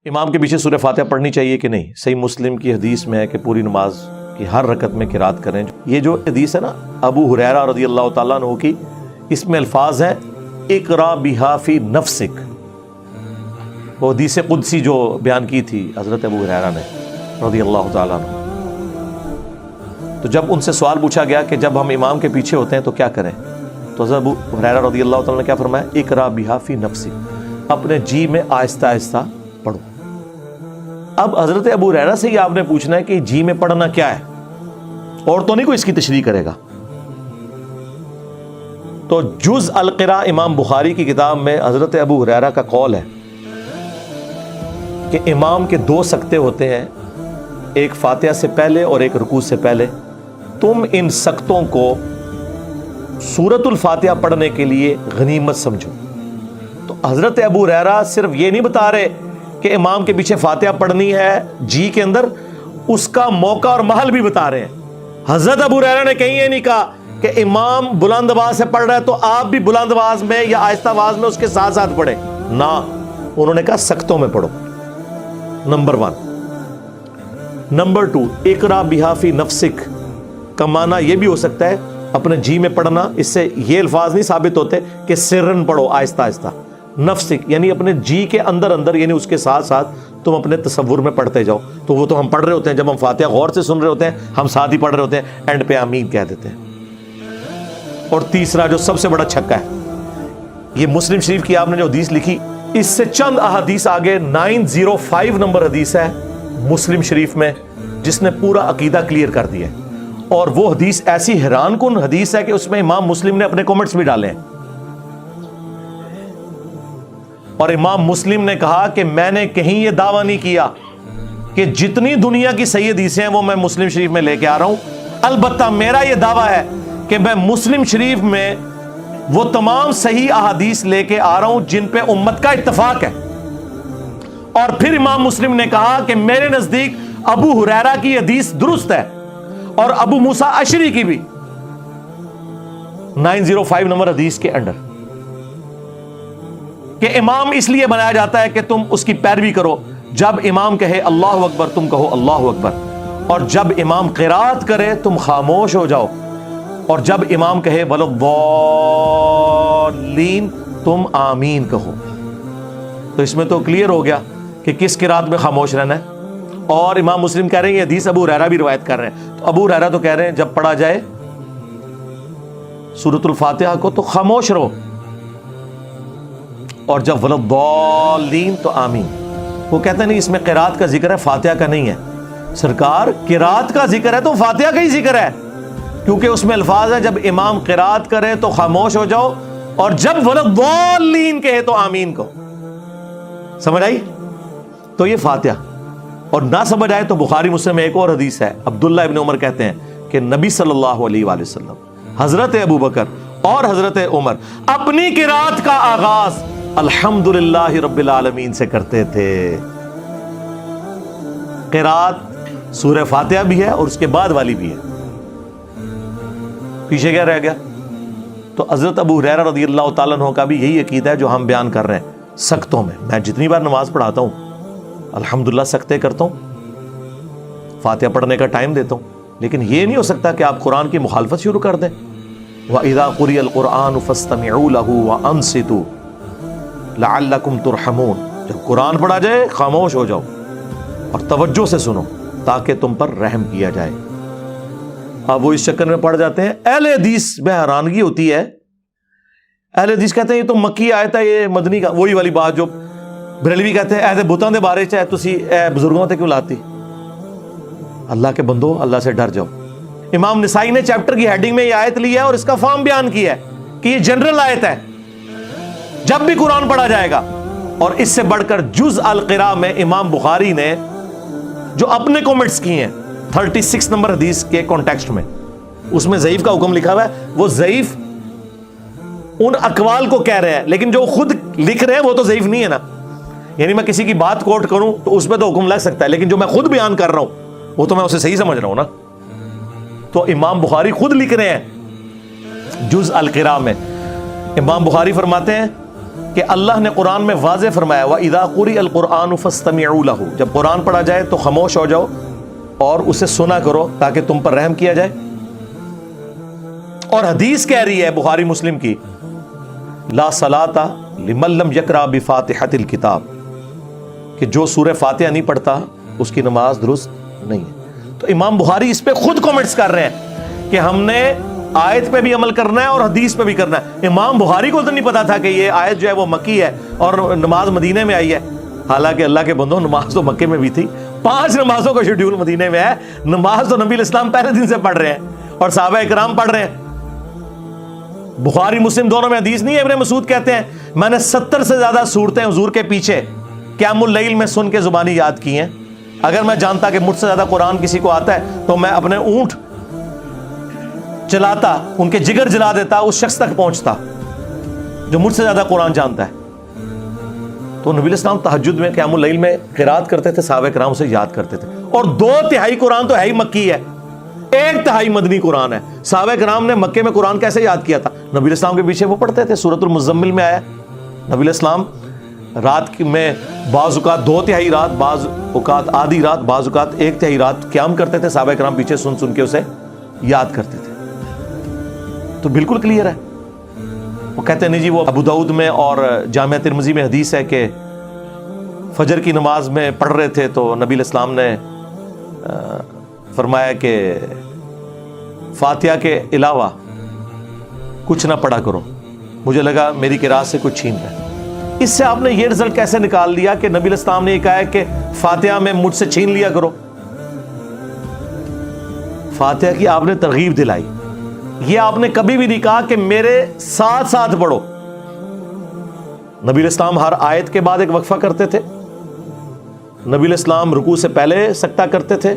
امام کے پیچھے سورہ فاتحہ پڑھنی چاہیے کہ نہیں؟ صحیح مسلم کی حدیث میں ہے کہ پوری نماز کی ہر رکعت میں قرات کریں. یہ جو حدیث ہے نا ابو ہریرہ رضی اللہ تعالیٰ عنہ کی، اس میں الفاظ ہیں اقرا بہا فی نفسک. وہ حدیث قدسی جو بیان کی تھی حضرت ابو ہریرہ نے رضی اللہ تعالیٰ عنہ. تو جب ان سے سوال پوچھا گیا کہ جب ہم امام کے پیچھے ہوتے ہیں تو کیا کریں، تو حضرت ابو ہریرہ رضی اللہ تعالیٰ نے کیا فرمایا؟ اقرا بہا فی نفسک، اپنے جی میں آہستہ آہستہ پڑھو. اب حضرت ابو ہریرہ سے یہ آپ نے پوچھنا ہے کہ جی میں پڑھنا کیا ہے، اور تو نہیں کوئی اس کی تشریح کرے گا. تو جز القراء امام بخاری کی کتاب میں حضرت ابو ہریرہ کا قول ہے کہ امام کے دو سکتے ہوتے ہیں، ایک فاتحہ سے پہلے اور ایک رکوع سے پہلے. تم ان سکتوں کو سورۃ الفاتحہ پڑھنے کے لیے غنیمت سمجھو. تو حضرت ابو ہریرہ صرف یہ نہیں بتا رہے کہ امام کے پیچھے فاتحہ پڑھنی ہے جی کے اندر، اس کا موقع اور محل بھی بتا رہے ہیں. حضرت ابو ہریرہ نے کہیں یہ نہیں کہا کہ امام بلند آواز سے پڑھ رہا ہے تو آپ بھی بلند آواز میں یا آہستہ آواز میں اس کے ساتھ ساتھ پڑھیں. نہ، انہوں نے کہا سکتوں میں پڑھو. نمبر 1. نمبر 2، اقرا بہا فی نفسک کا معنی یہ بھی ہو سکتا ہے اپنے جی میں پڑھنا. اس سے یہ الفاظ نہیں ثابت ہوتے کہ سرن پڑھو، آہستہ آہستہ. نفسک یعنی اپنے جی کے اندر اندر، یعنی اس کے ساتھ ساتھ تم اپنے تصور میں پڑھتے جاؤ. تو وہ تو ہم پڑھ رہے ہوتے ہیں، جب ہم فاتحہ غور سے سن رہے ہوتے ہیں ہم ساتھ ہی پڑھ رہے ہوتے ہیں، اینڈ پہ آمین کہہ دیتے ہیں. اور تیسرا جو سب سے بڑا چھکا ہے، یہ مسلم شریف کی آپ نے جو حدیث لکھی، اس سے چند احادیث آگے 905 نمبر حدیث ہے مسلم شریف میں جس نے پورا عقیدہ کلیئر کر دیا ہے. اور وہ حدیث ایسی حیران کن حدیث ہے کہ اس میں امام مسلم نے اپنے کومنٹس بھی ڈالے ہیں. اور امام مسلم نے کہا کہ میں نے کہیں یہ دعویٰ نہیں کیا کہ جتنی دنیا کی صحیح حدیثیں ہیں وہ میں مسلم شریف میں لے کے آ رہا ہوں. البتہ میرا یہ دعویٰ ہے کہ میں مسلم شریف میں وہ تمام صحیح احادیث لے کے آ رہا ہوں جن پہ امت کا اتفاق ہے. اور پھر امام مسلم نے کہا کہ میرے نزدیک ابو ہریرہ کی حدیث درست ہے اور ابو موسیٰ اشعری کی بھی 905 نمبر حدیث کے انڈر، کہ امام اس لیے بنایا جاتا ہے کہ تم اس کی پیروی کرو. جب امام کہے اللہ اکبر تم کہو اللہ اکبر، اور جب امام قرات کرے تم خاموش ہو جاؤ، اور جب امام کہے وَلَضَّالِّينَ تم آمین کہو. تو اس میں تو کلیئر ہو گیا کہ کس قرات میں خاموش رہنا ہے. اور امام مسلم کہہ رہے ہیں یہ حدیث ابو ہریرہ بھی روایت کر رہے ہیں. تو ابو ہریرہ تو کہہ رہے ہیں جب پڑھا جائے سورۃ الفاتحہ کو تو خاموش رہو، اور جب وَلَضَّالِّينَ تو آمین. وہ کہتے ہیں نہیں اس میں قرات کا ذکر ہے، فاتحہ کا نہیں ہے. سرکار قرات کا ذکر ہے تو فاتحہ کا ہی ذکر ہے، کیونکہ اس میں الفاظ ہے جب امام قرات کرے تو خاموش ہو جاؤ، اور جب وَلَضَّالِّينَ کہے تو آمین کہو. سمجھ آئی؟ تو یہ فاتحہ. اور نہ سمجھ آئے تو بخاری مسلم میں ایک اور حدیث ہے، عبداللہ ابن عمر کہتے ہیں کہ نبی صلی اللہ علیہ وآلہ وسلم، حضرت ابو بکر اور حضرت عمر اپنی قرات کا آغاز الحمدللہ رب العالمین سے کرتے تھے. قرات سورہ فاتحہ بھی ہے اور اس کے بعد والی بھی ہے. پیچھے کیا رہ گیا؟ تو حضرت ابو ہریرہ رضی اللہ تعالیٰ عنہ کا بھی یہی عقیدہ ہے جو ہم بیان کر رہے ہیں. سکتوں میں جتنی بار نماز پڑھاتا ہوں الحمدللہ سکتے کرتا ہوں، فاتحہ پڑھنے کا ٹائم دیتا ہوں، لیکن یہ نہیں ہو سکتا کہ آپ قرآن کی مخالفت شروع کر دیں. وَإِذَا قُرِئَ الْقُرْآنُ فَاسْتَمِعُوا لَهُ وَأَنصِتُوا لَعَلَّكُمْ تُرْحَمُونَ. جب قرآن پڑھا جائے خاموش ہو جاؤ اور توجہ سے سنو تاکہ تم پر رحم کیا جائے. اب وہ اس چکر میں پڑ جاتے ہیں. اہل حدیث میں حیرانگی ہوتی ہے، اہل حدیث کہتے ہیں یہ تو مکی آیت ہے، یہ مدنی کا. وہی والی بات جو بریلوی کہتے ہیں اہل بتاں دے بارے چاہے تسی اے بزرگوں تے کیوں لاتی. اللہ کے بندو اللہ سے ڈر جاؤ. امام نسائی نے چیپٹر کی ہیڈنگ میں یہ آیت لی ہے اور اس کا فارم بیان کیا ہے کہ یہ جنرل آیت ہے جب بھی قرآن پڑھا جائے گا. اور اس سے بڑھ کر جز القراء میں امام بخاری نے جو اپنے کومنٹس کیے ہیں 36 نمبر حدیث کے کانٹیکسٹ میں، اس میں ضعیف کا حکم لکھا ہوا ہے. وہ ضعیف ان اقوال کو کہہ رہے ہیں، لیکن جو خود لکھ رہے ہیں وہ تو ضعیف نہیں ہے نا. یعنی میں کسی کی بات کوٹ کروں تو اس پہ تو حکم لگ سکتا ہے، لیکن جو میں خود بیان کر رہا ہوں وہ تو میں اسے صحیح سمجھ رہا ہوں نا. تو امام بخاری خود لکھ رہے ہیں جز القراء میں. امام بخاری فرماتے ہیں کہ اللہ نے قرآن میں واضح فرمایا وَإِذَا قُرِئَ الْقُرْآنُ فَاسْتَمِعُوا لَهُ، جب قرآن پڑھا جائے تو خاموش ہو جاؤ اور اسے سنا کرو تاکہ تم پر رحم کیا جائے۔ اور حدیث کہہ رہی ہے بخاری مسلم کی لا صلاۃ لمن لم یقرأ بفاتحۃ الکتاب، کہ جو سورہ فاتحہ نہیں پڑھتا اس کی نماز درست نہیں ہے۔ تو امام بخاری اس پہ خود کامنٹس کر رہے ہیں کہ ہم نے آیت پہ بھی عمل کرنا ہے اور حدیث پہ بھی کرنا ہے۔ امام بخاری کو تو نہیں پتا تھا کہ یہ آیت جو ہے وہ مکی ہے اور نماز مدینے میں آئی ہے، حالانکہ اللہ کے بندوں نماز تو مکے میں بھی تھی، 5 نمازوں کا شیڈیول مدینے میں ہے، نماز تو نبی الاسلام پہلے دن سے پڑھ رہے ہیں اور صحابہ اکرام پڑھ رہے ہیں۔ بخاری مسلم دونوں میں حدیث نہیں ہے، ابن مسعود کہتے ہیں میں نے 70 سے زیادہ صورتیں حضور کے پیچھے قیام اللیل میں سن کے زبانی یاد کی ہیں، اگر میں جانتا کہ مجھ سے زیادہ قرآن کسی کو آتا ہے تو میں اپنے اونٹ چلاتا، ان کے جگر جلا دیتا، اس شخص تک پہنچتا جو مجھ سے زیادہ قرآن جانتا ہے۔ تو نبی الاسلام تہجد میں قیام اللیل میں قرات کرتے تھے، صحابہ کرام سے یاد کرتے تھے، اور 2/3 قرآن تو ہے ہی مکی ہے، 1/3 مدنی قرآن ہے۔ صحابہ کرام نے مکے میں قرآن کیسے یاد کیا تھا؟ نبی الاسلام کے پیچھے وہ پڑھتے تھے، سورۃ المزمل میں آیا نبی الاسلام رات میں بعض اوقات 2/3 رات، بعض اوقات آدھی رات، بعض اوقات 1/3 رات قیام کرتے تھے، صحابہ کرام پیچھے سن سن کے اسے یاد کرتے تھے۔ تو بالکل کلیئر ہے۔ وہ کہتے ہیں نہیں جی وہ ابو داؤد میں اور جامع ترمذی میں حدیث ہے کہ فجر کی نماز میں پڑھ رہے تھے تو نبی الاسلام نے فرمایا کہ فاتحہ کے علاوہ کچھ نہ پڑھا کرو، مجھے لگا میری قرات سے کچھ چھین رہا ہے۔ اس سے آپ نے یہ رزلٹ کیسے نکال لیا کہ نبی الاسلام نے یہ کہا ہے کہ فاتحہ میں مجھ سے چھین لیا کرو؟ فاتحہ کی آپ نے ترغیب دلائی، یہ آپ نے کبھی بھی نہیں کہا کہ میرے ساتھ ساتھ پڑھو۔ نبی الاسلام ہر آیت کے بعد ایک وقفہ کرتے تھے، نبی الاسلام رکوع سے پہلے سکتہ کرتے تھے۔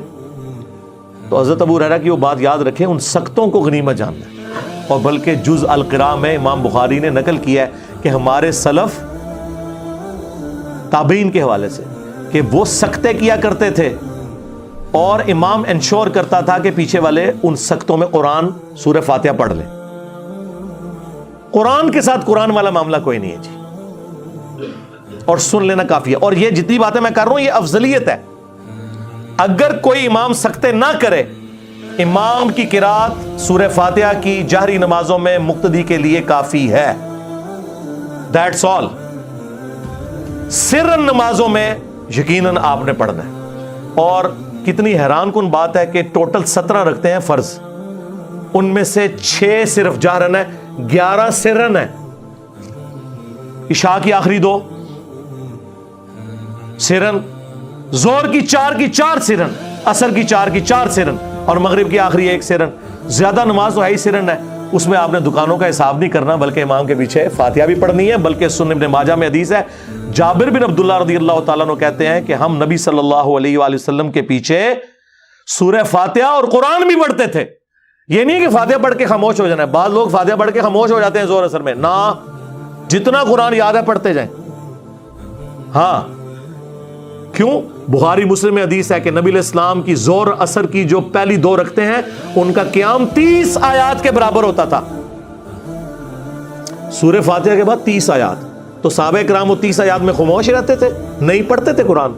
تو حضرت ابو ہریرہ کی وہ بات یاد رکھیں، ان سکتوں کو غنیمت جاننا ہے، اور بلکہ جز القراء میں امام بخاری نے نقل کیا ہے کہ ہمارے سلف تابعین کے حوالے سے کہ وہ سکتے کیا کرتے تھے اور امام انشور کرتا تھا کہ پیچھے والے ان سکتوں میں قرآن سورہ فاتحہ پڑھ لیں۔ قرآن کے ساتھ قرآن والا معاملہ کوئی نہیں ہے جی، اور سن لینا کافی ہے۔ اور یہ جتنی باتیں میں کر رہا ہوں یہ افضلیت ہے، اگر کوئی امام سکتے نہ کرے، امام کی قرات سورہ فاتحہ کی جہری نمازوں میں مقتدی کے لیے کافی ہے، دیٹس آل۔ سرن نمازوں میں یقیناً آپ نے پڑھنا ہے۔ اور کتنی حیران کن بات ہے کہ ٹوٹل 17 رکھتے ہیں فرض، ان میں سے 6 صرف جہرن ہے، 11 سرن ہے۔ عشاء کی آخری 2 سرن، زور کی 4 کی 4 سرن، عصر کی 4 کی 4 سرن، اور مغرب کی آخری 1 سرن۔ زیادہ نماز تو ہے ہی سرن ہے، اس میں آپ نے دکانوں کا حساب نہیں کرنا، بلکہ امام کے پیچھے فاتحہ بھی پڑھنی ہے۔ بلکہ سنن ابن ماجہ میں حدیث ہے، جابر بن عبداللہ رضی اللہ تعالیٰ عنہ کہتے ہیں کہ ہم نبی صلی اللہ علیہ وآلہ وسلم کے پیچھے سورہ فاتحہ اور قرآن بھی پڑھتے تھے۔ یہ نہیں کہ فاتحہ پڑھ کے خاموش ہو جانا ہے، بعض لوگ فاتحہ پڑھ کے خاموش ہو جاتے ہیں زور اثر میں، نہ، جتنا قرآن یاد ہے پڑھتے جائیں۔ ہاں، کیوں؟ بخاری مسلم میں حدیث ہے کہ نبی علیہ السلام کی زور اثر کی جو پہلی 2 رکھتے ہیں ان کا قیام 30 آیات کے برابر ہوتا تھا، سورہ فاتحہ کے بعد 30 آیات۔ تو صحابہ کرام وہ 30 آیات میں خاموش رہتے تھے، نہیں پڑھتے تھے قرآن،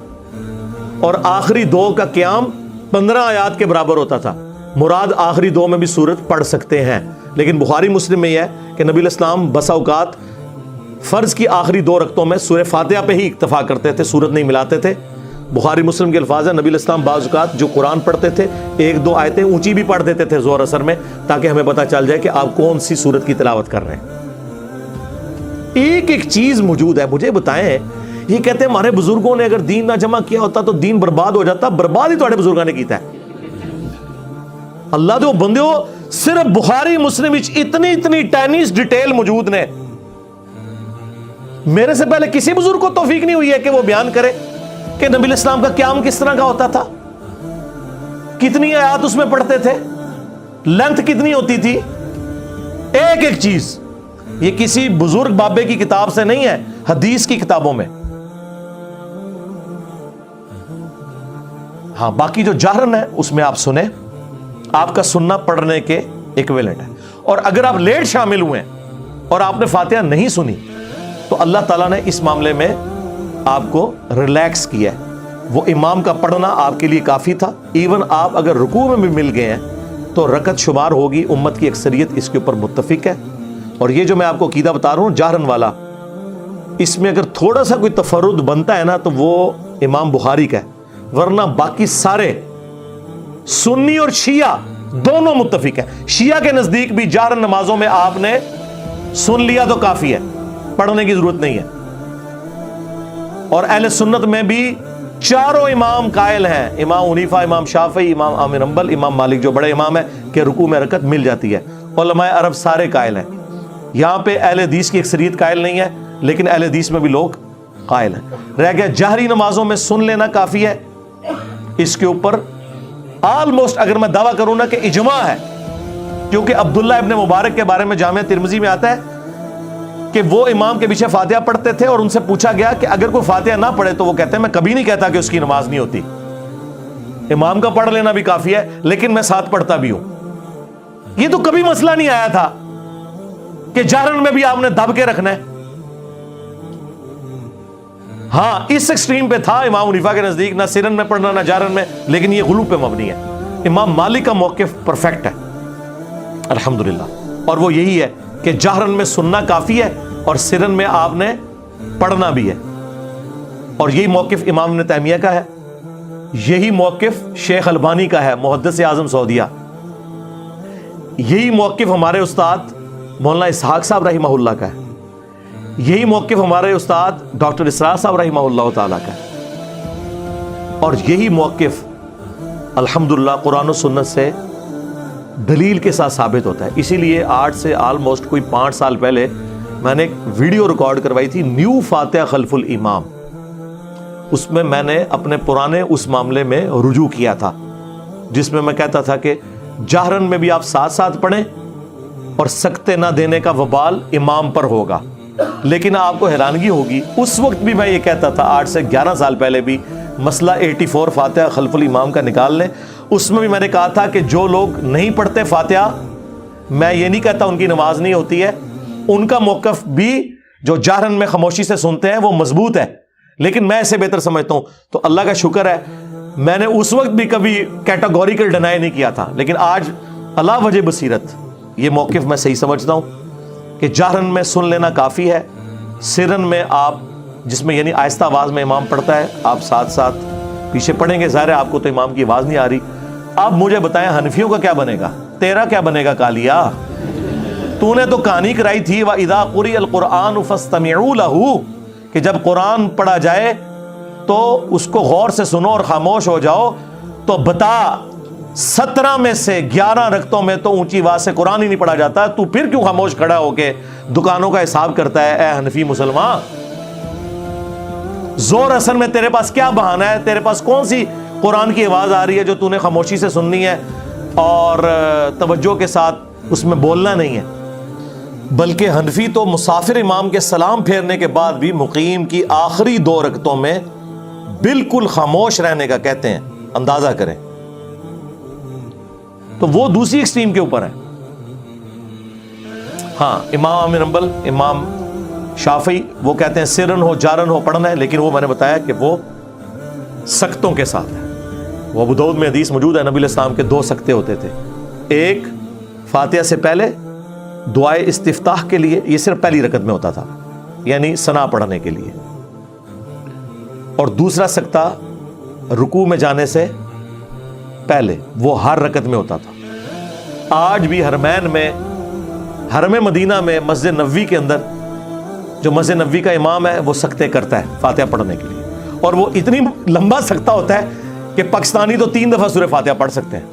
اور آخری 2 کا قیام 15 آیات کے برابر ہوتا تھا۔ مراد آخری 2 میں بھی سورت پڑھ سکتے ہیں، لیکن بخاری مسلم میں یہ ہے کہ نبی علیہ السلام بسا اوقات فرض کی آخری 2 رکعتوں میں سورہ فاتحہ پہ ہی اکتفا کرتے تھے، سورت نہیں ملاتے تھے۔ بخاری مسلم کے الفاظ ہیں، نبی علیہ السلام بعض اوقات جو قرآن پڑھتے تھے 1-2 آیتیں اونچی بھی پڑھ دیتے تھے زور اثر میں، تاکہ ہمیں پتہ چل جائے کہ آپ کون سی سورت کی تلاوت کر رہے ہیں۔ ایک ایک چیز موجود ہے، مجھے بتائیں، یہ کہتے ہیں ہمارے بزرگوں نے اگر دین نہ جمع کیا ہوتا تو دین برباد ہو جاتا، برباد ہی تھوڑے بزرگوں نے کیتا ہے۔ اللہ دے بندے ہو، صرف بخاری مسلم اتنی ٹینیس ڈیٹیل موجود نے، میرے سے پہلے کسی بزرگ کو توفیق نہیں ہوئی ہے کہ وہ بیان کرے کہ نبی علیہ السلام کا قیام کس طرح کا ہوتا تھا، کتنی آیات اس میں پڑھتے تھے، لینتھ کتنی ہوتی تھی، ایک ایک چیز۔ یہ کسی بزرگ بابے کی کتاب سے نہیں ہے، حدیث کی کتابوں میں۔ ہاں، باقی جو جہرن ہے اس میں آپ سنیں، آپ کا سننا پڑھنے کے ایکویلنٹ ہے۔ اور اگر آپ لیٹ شامل ہوئے اور آپ نے فاتحہ نہیں سنی تو اللہ تعالیٰ نے اس معاملے میں آپ کو ریلیکس کیا ہے. وہ امام کا پڑھنا آپ کے لیے کافی تھا. ایون آپ اگر رکوع میں بھی مل گئے ہیں تو رکعت شمار ہوگی. امت کی اکثریت اس کے اوپر متفق ہے. اور یہ جو میں آپ کو عقیدہ بتا رہا ہوں جہرن والا, اس میں اگر تھوڑا سا کوئی تفرد بنتا ہے نا تو وہ امام بخاری کا ہے, ورنہ باقی سارے سنی اور شیعہ دونوں متفق ہیں. شیعہ کے نزدیک بھی جہرن نمازوں میں آپ نے سن لیا تو کافی ہے, پڑھنے کی ضرورت نہیں ہے. اور اہل سنت میں بھی چاروں امام قائل ہیں, امام حنیفہ, امام شافعی, امام احمد بن حنبل, امام مالک جو بڑے امام ہیں, کہ رکوع میں رکعت مل جاتی ہے. علماء عرب سارے قائل ہیں. یہاں پہ اہل حدیث کی اکثریت قائل نہیں ہے, لیکن اہل حدیث میں بھی لوگ قائل ہیں. رہ گیا جہری نمازوں میں سن لینا کافی ہے. اس کے اوپر آلموسٹ اگر میں دعویٰ کروں نا کہ اجماع ہے, کیونکہ عبداللہ ابن مبارک کے بارے میں جامعہ ترمذی میں آتا ہے کہ وہ امام کے پیچھے فاتحہ پڑھتے تھے, اور ان سے پوچھا گیا کہ اگر کوئی فاتحہ نہ پڑھے تو وہ کہتے ہیں میں کبھی نہیں کہتا کہ اس کی نماز نہیں ہوتی, امام کا پڑھ لینا بھی کافی ہے, لیکن میں ساتھ پڑھتا بھی ہوں. یہ تو کبھی مسئلہ نہیں آیا تھا کہ جہرن میں بھی آپ نے دب کے رکھنا ہے. ہاں اس ایکسٹریم پہ تھا امام حنیفہ کے نزدیک, نہ سرن میں پڑھنا نہ جہرن میں, لیکن یہ غلو پہ مبنی ہے. امام مالک کا موقف پرفیکٹ ہے الحمدللہ, اور وہ یہی ہے کہ جہرن میں سننا کافی ہے اور سرن میں آپ نے پڑھنا بھی ہے. اور یہی موقف امام ابن تیمیہ کا ہے, یہی موقف شیخ البانی کا ہے, محدث اعظم سعودیہ. یہی موقف ہمارے استاد مولانا اسحاق صاحب رحمہ اللہ کا ہے. یہی موقف ہمارے استاد ڈاکٹر اسرار صاحب رحمہ اللہ تعالیٰ کا ہے. اور یہی موقف الحمدللہ قرآن و سنت سے دلیل کے ساتھ ثابت ہوتا ہے. اسی لیے آج سے آلموسٹ کوئی 5 سال پہلے میں نے ایک ویڈیو ریکارڈ کروائی تھی, نیو فاتحہ خلف الامام. اس میں میں نے اپنے پرانے اس معاملے میں رجوع کیا تھا, جس میں میں کہتا تھا کہ جہرن میں بھی آپ ساتھ ساتھ پڑھیں اور سکتے نہ دینے کا وبال امام پر ہوگا. لیکن آپ کو حیرانگی ہوگی, اس وقت بھی میں یہ کہتا تھا, 8 سے 11 سال پہلے بھی, مسئلہ 84 فاتحہ خلف الامام کا نکال لیں. اس میں بھی میں نے کہا تھا کہ جو لوگ نہیں پڑھتے فاتحہ, میں یہ نہیں کہتا ان کی نماز نہیں ہوتی ہے, ان کا موقف بھی جو جہرن میں خاموشی سے سنتے ہیں وہ مضبوط ہے, لیکن میں اسے بہتر سمجھتا ہوں. تو اللہ کا شکر ہے میں نے اس وقت بھی کبھی کیٹاگوریکل ڈینائی نہیں کیا تھا, لیکن آج اللہ وجہ بصیرت یہ موقف میں صحیح سمجھتا ہوں کہ جہرن میں سن لینا کافی ہے. سرن میں آپ جس میں یعنی آہستہ آواز میں امام پڑھتا ہے, آپ ساتھ ساتھ پیچھے پڑھیں گے. ظاہر ہے آپ کو تو امام کی آواز نہیں آ رہی. آپ مجھے بتائیں حنفیوں کا کیا بنے گا, تیرا کیا بنے گا کالیا؟ تو نے تو کہانی کرائی تھی وَإِذَا قُرِئَ الْقُرْآنُ فَاسْتَمِعُوا لَهُ, کہ جب قرآن پڑھا جائے تو اس کو غور سے سنو اور خاموش ہو جاؤ. تو بتا 17 میں سے 11 رکعتوں میں تو اونچی آواز سے قرآن ہی نہیں پڑھا جاتا, تو پھر کیوں خاموش کھڑا ہو کے دکانوں کا حساب کرتا ہے؟ اے حنفی مسلمان, زور اثر میں تیرے پاس کیا بہانہ ہے؟ تیرے پاس کون سی قرآن کی آواز آ رہی ہے جو تو نے خاموشی سے سننی ہے اور توجہ کے ساتھ اس میں بولنا نہیں ہے؟ بلکہ حنفی تو مسافر امام کے سلام پھیرنے کے بعد بھی مقیم کی آخری 2 رکعتوں میں بالکل خاموش رہنے کا کہتے ہیں. اندازہ کریں, تو وہ دوسری ایکسٹریم کے اوپر ہے. ہاں امام احمد بن حنبل, امام شافعی وہ کہتے ہیں سرن ہو جارن ہو پڑھنا ہے, لیکن وہ میں نے بتایا کہ وہ سکتوں کے ساتھ ہے. وہ ابو داؤد میں حدیث موجود ہے, نبی علیہ السلام کے 2 سکتے ہوتے تھے. ایک فاتحہ سے پہلے دعائے استفتاح کے لیے, یہ صرف پہلی رکعت میں ہوتا تھا, یعنی ثنا پڑھنے کے لیے. اور دوسرا سکتہ رکوع میں جانے سے پہلے, وہ ہر رکعت میں ہوتا تھا. آج بھی حرمین میں, حرم مدینہ میں مسجد نبوی کے اندر جو مسجد نبوی کا امام ہے وہ سکتے کرتا ہے فاتحہ پڑھنے کے لیے, اور وہ اتنی لمبا سکتہ ہوتا ہے کہ پاکستانی تو 3 دفعہ سورہ فاتحہ پڑھ سکتے ہیں.